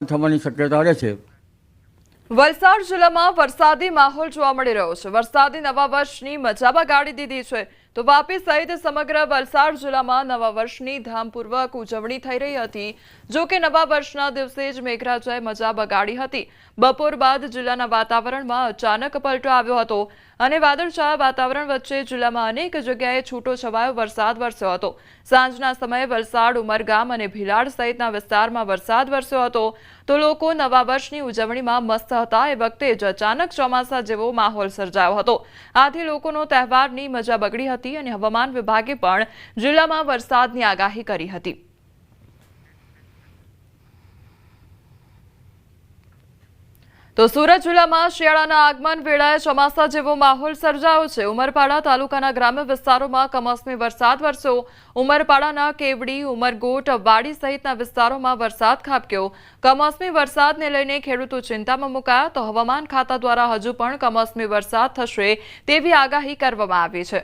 થવાની શક્યતા રહે છે। વલસાડ જિલ્લામાં વરસાદી માહોલ જોવા મળી રહ્યો છે। વરસાદી નવા વર્ષની મજા ગાળી દીધી છે તો વાપી સહિત સમગ્ર વલસાડ જિલ્લામાં નવા વર્ષની ધામપૂર્વક ઉજવણી થઈ રહી હતી। જો કે નવા વર્ષના દિવસે જ મેઘરાજાએ મજા બગાડી હતી। બપોર બાદ જિલ્લાના વાતાવરણમાં અચાનક પલટો આવ્યો હતો અને વાદળછાયા વાતાવરણ વચ્ચે જિલ્લામાં અનેક જગ્યાએ છૂટો છવાયો વરસાદ વરસ્યો હતો। સાંજના સમયે વલસાડ ઉમરગામ અને ભીલાડ સહિતના વિસ્તારમાં વરસાદ વરસ્યો હતો તો લોકો નવા વર્ષની ઉજવણીમાં મસ્ત હતા। એ વખતે જ અચાનક ચોમાસા જેવો માહોલ સર્જાયો હતો। આથી લોકોનો તહેવારની મજા બગડી હતી અને હવામાન વિભાગે પણ જિલ્લામાં વરસાદની આગાહી કરી હતી। તો સુરત જિલ્લામાં શિયાળાના આગમન વેળાએ ચોમાસા જેવો માહોલ સર્જાયો છે। ઉમરપાડા તાલુકાના ગ્રામ્ય વિસ્તારોમાં કમોસમી વરસાદ વરસ્યો। ઉમરપાડાના કેવડી, ઉમરગોટ, વાડી સહિતના વિસ્તારોમાં વરસાદ ખાબક્યો। કમોસમી વરસાદને લઈને ખેડૂતો ચિંતામાં મુકાયા તો હવામાન ખાતા દ્વારા હજુ પણ કમોસમી વરસાદ થશે તેવી આગાહી કરવામાં આવી છે।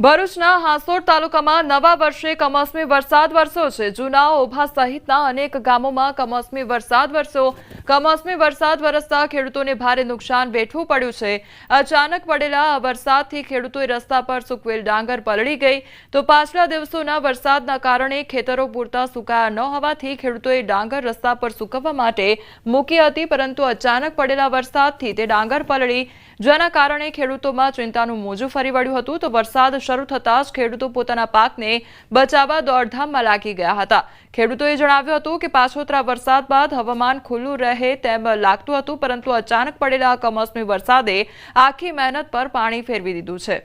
ભરૂચના હાંસોડ તાલુકામાં નવા વર્ષે કમોસમી વરસાદ વરસ્યો છે। જૂના, ઓભા સહિતના અનેક ગામોમાં કમોસમી વરસાદ વરસ્યો। કમોસમી વરસાદ વરસતા ખેડૂતોને ભારે નુકસાન વેઠવું પડ્યું છે। અચાનક પડેલા આ વરસાદથી ખેડૂતોએ રસ્તા પર સૂકવેલ ડાંગર પલળી ગઈ તો પાછલા દિવસોના વરસાદના કારણે ખેતરો પૂરતા સુકાયા ન હોવાથી ખેડૂતોએ ડાંગર રસ્તા પર સૂકવવા માટે મૂકી હતી, પરંતુ અચાનક પડેલા વરસાદથી તે ડાંગર પલળી, જેના કારણે ખેડૂતોમાં ચિંતાનું મોજું ફરી વળ્યું હતું। તો વરસાદ શરૂ થતાં જ ખેડૂતો પોતાના પાકને બચાવવા દોડધામમાં લાગી ગયા હતા। ખેડૂતોએ જણાવ્યું હતું કે પાછોતરા વરસાદ બાદ હવામાન ખુલ્લું રહે તેમ લાગતું હતું, પરંતુ અચાનક પડેલા કમોસમી વરસાદે આખી મહેનત પર પાણી ફેરવી દીધું છે।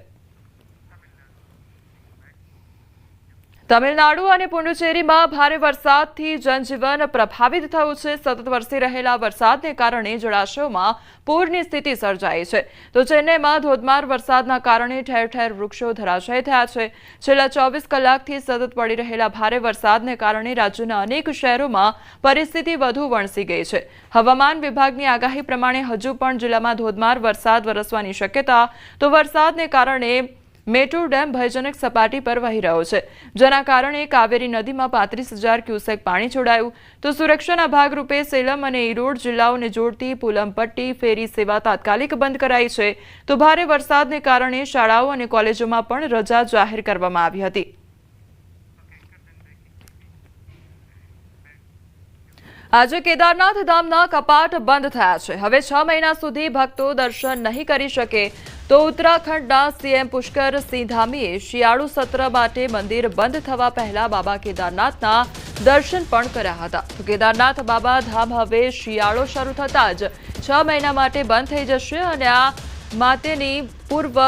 તમિલનાડુ અને પુડુચેરીમાં ભારે વરસાદથી જનજીવન પ્રભાવિત થયું છે। સતત વરસી રહેલા વરસાદને કારણે જળાશયોમાં પૂરની સ્થિતિ સર્જાઈ છે તો ચેન્નઈમાં ધોધમાર વરસાદના કારણે ઠેર ઠેર વૃક્ષો ધરાશાયી થયા છે। છેલ્લા 24 કલાકથી સતત પડી રહેલા ભારે વરસાદને કારણે રાજ્યના અનેક શહેરોમાં પરિસ્થિતિ વધુ વણસી ગઈ છે। હવામાન વિભાગની આગાહી પ્રમાણે હજુ પણ જિલ્લામાં ધોધમાર વરસાદ વરસવાની શક્યતા। તો વરસાદને કારણે મેટુર ડેમ ભયજનક સપાટી પર વહી રહ્યો છે, જેના કારણે કાવેરી નદીમાં 35,000 ક્યુસેક પાણી છોડાયું। તો સુરક્ષાના ભાગરૂપે સેલમ અને ઈરોડ જિલ્લાઓને જોડતી પુલમપટ્ટી ફેરી સેવા તાત્કાલિક બંધ કરાઈ છે। તો ભારે વરસાદને કારણે શાળાઓ અને કોલેજોમાં પણ રજા જાહેર કરવામાં આવી હતી। આજે કેદારનાથ ધામના કપાટ બંધ થયા છે। હવે 6 મહિના સુધી ભક્તો દર્શન નહીં કરી શકે તો ઉત્તરાખંડના સીએમ પુષ્કર સિંહ ધામીએ શિયાળુ સત્ર માટે મંદિર બંધ થવા પહેલા બાબા કેદારનાથના દર્શન પણ કર્યા હતા। તો કેદારનાથ બાબા ધામ હવે શિયાળો શરૂ થતાં જ 6 મહિના માટે બંધ થઈ જશે અને આ માટેની પૂર્વ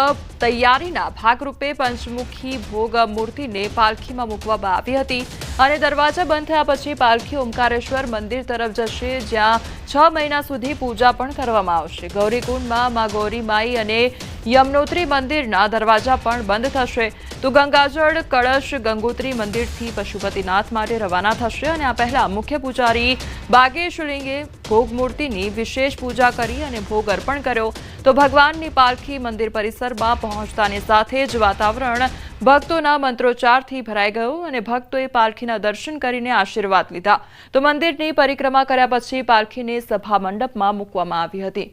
તૈયારીના ભાગરૂપે પંચમુખી ભોગ મૂર્તિને પાલખીમાં મૂકવામાં આવી હતી અને દરવાજા બંધ થયા પછી પાલખી ઓમકારેશ્વર મંદિર તરફ જશે, જ્યાં 6 મહિના સુધી પૂજા પણ કરવામાં આવશે। ગૌરીકુંડમાં મા ગૌરી માઈ અને યમનોત્રી મંદિરના દરવાજા પણ બંધ થશે। તો ગંગાજળ કળશ ગંગોત્રી મંદિરથી પશુપતિનાથ માટે રવાના થશે અને આ પહેલા મુખ્ય પૂજારી બાગેશલિંગે ભોગ મૂર્તિની વિશેષ પૂજા કરી અને ભોગ અર્પણ કર્યો। તો ભગવાનની પાલખી મંદિર પરિસરમાં પહોંચતાની સાથે જ વાતાવરણ ભક્તોના મંત્રોચ્ચારથી ભરાઈ ગયું અને ભક્તોએ પાલખીના દર્શન કરીને આશીર્વાદ લીધા। તો મંદિરની પરિક્રમા કર્યા પછી પાલખીને સભા મંડપમાં મૂકવામાં આવી હતી।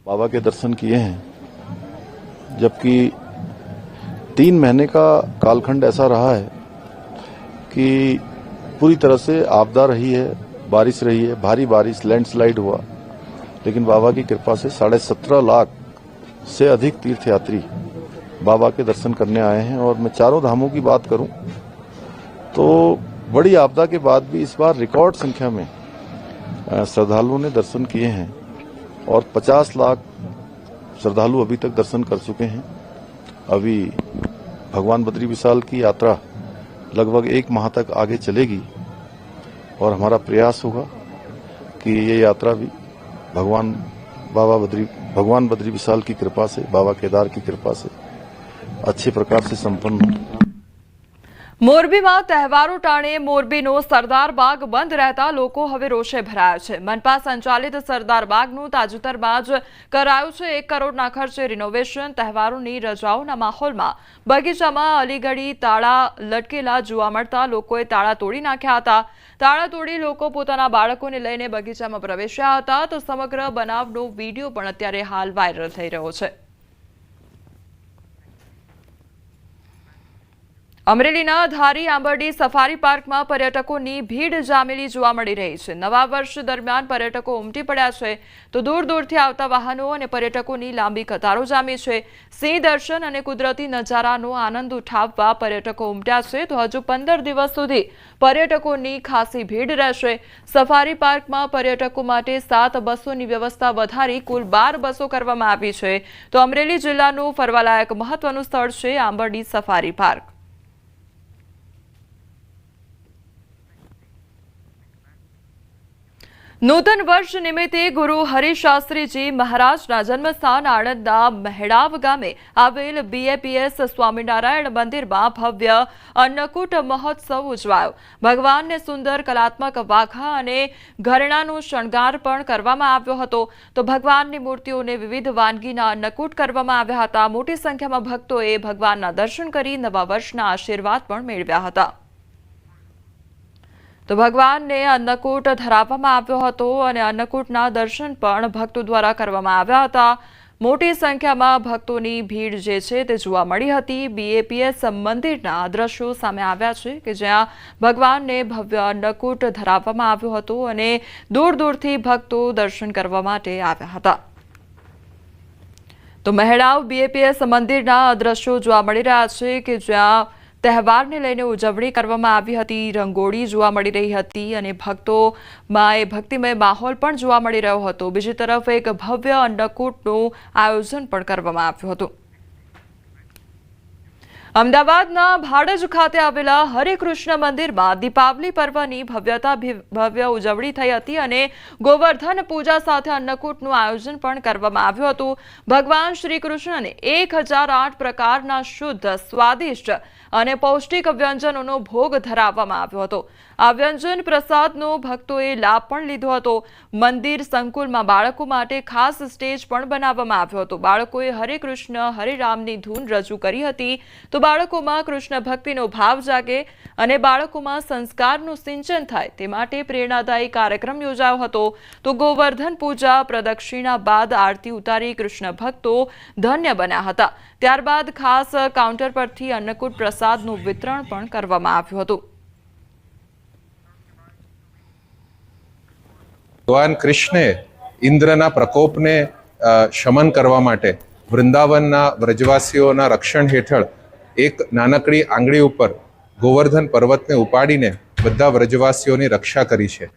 बाबा के दर्शन किए हैं, जबकि 3 महीने का कालखंड ऐसा रहा है कि पूरी तरह से आपदा रही है, बारिश रही है, भारी बारिश, लैंडस्लाइड हुआ, लेकिन बाबा की कृपा से 17.5 लाख से अधिक तीर्थयात्री बाबा के दर्शन करने आए हैं। और मैं चारों धामों की बात करूं तो बड़ी आपदा के बाद भी इस बार रिकॉर्ड संख्या में श्रद्धालुओं ने दर्शन किए हैं और 50 लाख श्रद्धालु अभी तक दर्शन कर चुके हैं। अभी भगवान बद्री विशाल की यात्रा लगभग 1 माह तक आगे चलेगी और हमारा प्रयास होगा कि ये यात्रा भी भगवान बद्री विशाल की कृपा से, बाबा केदार की कृपा से अच्छे प्रकार से संपन्न हो। મોરબીમાં તહેવારો ટાણે મોરબીનો સરદાર બાગ બંધ રહેતા લોકો હવે રોષે ભરાયા છે. મનપા સંચાલિત સરદાર બાગનું તાજેતરમાં જ કરાયું છે 1 કરોડના ખર્ચે રિનોવેશન. તહેવારોની રજાઓના માહોલમાં બગીચામાં અલીગઢી તાળા લટકેલા જોવા મળતા લોકોએ તાળા તોડી નાખ્યા હતા. તાળા તોડી લોકો પોતાના બાળકોને લઈને બગીચામાં પ્રવેશ્યા હતા. તો સમગ્ર બનાવનો વિડીયો પણ અત્યારે હાલ વાયરલ થઈ રહ્યો છે. અમરેલીના ધારી આંબરડી સફારી પાર્કમાં પર્યટકોની ભીડ જામેલી જોવા મળી રહી છે. નવા વર્ષ દરમિયાન પર્યટકો ઉમટી પડ્યા છે તો દૂર દૂરથી આવતા વાહનો અને પર્યટકોની લાંબી કતારો જામી છે. સિંહ દર્શન અને કુદરતી નજારાનો આનંદ ઉઠાવવા પર્યટકો ઉમટ્યા છે. તો હજુ 15 દિવસ સુધી પર્યટકોની ખાસી ભીડ રહેશે. સફારી પાર્કમાં પર્યટકો માટે 7 બસોની વ્યવસ્થા વધારી કુલ 12 બસો કરવામાં આવી છે. તો અમરેલી જિલ્લાનું ફરવાલાયક મહત્વનું સ્થળ છે આંબરડી સફારી પાર્ક. નૂતન વર્ષ નિમિત્તે ગુરુ હરિશાસ્ત્રીજી મહારાજના જન્મસ્થાન આણંદના મહેડાવ ગામે આવેલ BAPS સ્વામિનારાયણ મંદિરમાં ભવ્ય અન્નકૂટ મહોત્સવ ઉજવાયો. ભગવાનને સુંદર કલાત્મક વાઘા અને ઘરેણાનો શણગાર પણ કરવામાં આવ્યો હતો. તો ભગવાનની મૂર્તિઓને વિવિધ વાનગીના અન્નકૂટ કરવામાં આવ્યા હતા. મોટી સંખ્યામાં ભક્તોએ ભગવાનના દર્શન કરી નવા વર્ષના આશીર્વાદ પણ મેળવ્યા હતા. તો ભગવાનને અન્નકૂટ ધરાવવામાં આવ્યો હતો અને અન્નકૂટના દર્શન પણ ભક્તો દ્વારા કરવામાં આવ્યા હતા. મોટી સંખ્યામાં ભક્તોની ભીડ જે છે તે જોવા મળી હતી. BAPS મંદિરના દ્રશ્યો સામે આવ્યા છે કે જ્યાં ભગવાનને ભવ્ય અન્નકૂટ ધરાવવામાં આવ્યો હતો અને દૂર દૂરથી ભક્તો દર્શન કરવા માટે આવ્યા હતા. તો મહેડાવ BAPS મંદિરના દ્રશ્યો જોવા મળી રહ્યા છે કે જ્યાં તહેવારને લઈને ઉજવણી કરવામાં આવી હતી. રંગોળી જોવા મળી રહી હતી અને ભક્તોમાં એ ભક્તિમય માહોલ પણ જોવા મળી રહ્યો હતો. બીજી તરફ એક ભવ્ય અન્નકૂટનું આયોજન પણ કરવામાં આવ્યું હતું. અમદાવાદના ભાડજ ખાતે આવેલા હરિકૃષ્ણ મંદિરમાં દીપાવલી પર્વની ભવ્ય ઉજવણી થઈ હતી અને ગોવર્ધન પૂજા સાથે અન્નકૂટનું આયોજન પણ કરવામાં આવ્યું હતું. ભગવાન શ્રી કૃષ્ણને 1008 પ્રકારના શુદ્ધ, સ્વાદિષ્ટ અને પૌષ્ટિક વ્યંજનોનો ભોગ ધરાવવામાં આવ્યો હતો. આ વ્યંજન પ્રસાદનો ભક્તોએ લાભ પણ લીધો હતો. મંદિર સંકુલમાં બાળકો માટે ખાસ સ્ટેજ પણ બનાવવામાં આવ્યો હતો. બાળકોએ હરે કૃષ્ણ હરે રામની ધૂન રજૂ કરી હતી. તો બાળકોમાં કૃષ્ણ ભક્તિનો ભાવ જાગે અને બાળકોમાં સંસ્કારનું સિંચન થાય તે માટે પ્રેરણાદાયી કાર્યક્રમ યોજાયો હતો. તો ગોવર્ધન પૂજા પ્રદક્ષિણા બાદ આરતી ઉતારી કૃષ્ણ ભક્તો ધન્ય બન્યા હતા. ત્યારબાદ ખાસ કાઉન્ટર પરથી અન્નકૂટ પ્રસાદનું વિતરણ પણ કરવામાં આવ્યું હતું. ભગવાન કૃષ્ણે ઇન્દ્રના પ્રકોપને શમન કરવા માટે વૃંદાવનના વ્રજવાસીઓના રક્ષણ હેઠળ એક નાનકડી આંગળી ઉપર ગોવર્ધન પર્વતને ઉપાડીને બધા વ્રજવાસીઓની રક્ષા કરી છે.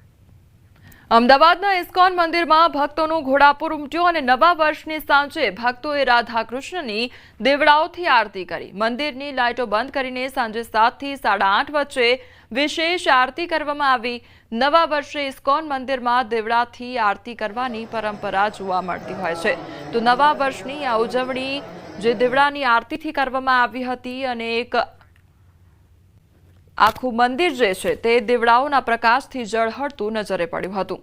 અમદાવાદના ઇસ્કોન મંદિરમાં ભક્તોનું ઘોડાપુર ઉમટ્યું અને નવા વર્ષની સાંજે ભક્તોએ રાધા કૃષ્ણની દેવડાઓથી આરતી કરી. મંદિરની લાઇટો બંધ કરીને સાંજે 7 થી 8:30 વચ્ચે વિશેષ આરતી કરવામાં આવી. નવા વર્ષે ઇસ્કોન મંદિરમાં દેવડાથી આરતી કરવાની પરંપરા જોવા મળતી હોય છે. તો નવા વર્ષની આ ઉજવણી જે દેવડાની આરતીથી કરવામાં આવી હતી અને એક આખું મંદિર જે છે તે દેવડાઓના પ્રકાશથી ઝળહળતું નજરે પડ્યું હતું.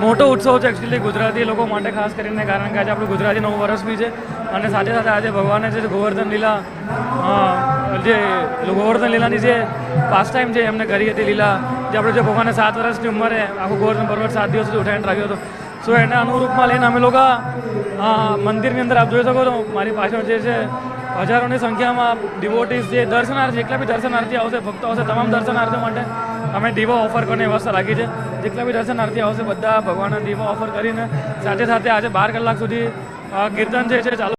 મોટો ઉત્સવ છે એકચ્યુઅલી ગુજરાતી લોકો માટે, ખાસ કરીને કારણ કે આજે આપણું ગુજરાતી નવું વર્ષ બી છે અને સાથે સાથે આજે ભગવાને જે ગોવર્ધન લીલાની જે પાસ ટાઈમ છે એમને કરી હતી લીલા, જે આપણે જે ભગવાને 7 વર્ષની ઉંમરે આખું ગોવર્ધન પર્વત 7 દિવસ સુધી ઉઠાવીને રાખ્યો હતો. સો એને અનુરૂપમાં લઈને અમે લોકો મંદિરની અંદર આપ જોઈ શકો છો મારી પાછળ જે છે હજારોની સંખ્યામાં ડિવોટીઝ જે દર્શનાર્થી, જેટલા બી દર્શનાર્થી આવશે, ભક્તો આવશે, તમામ દર્શનાર્થીઓ માટે અમે દીવા ઓફર કરવાની વ્યવસ્થા રાખી છે. જેટલા બી દર્શનાર્થી આવશે બધા ભગવાનના દીવા ઓફર કરીને સાથે સાથે આજે 12 કલાક સુધી કીર્તન જે છે ચાલુ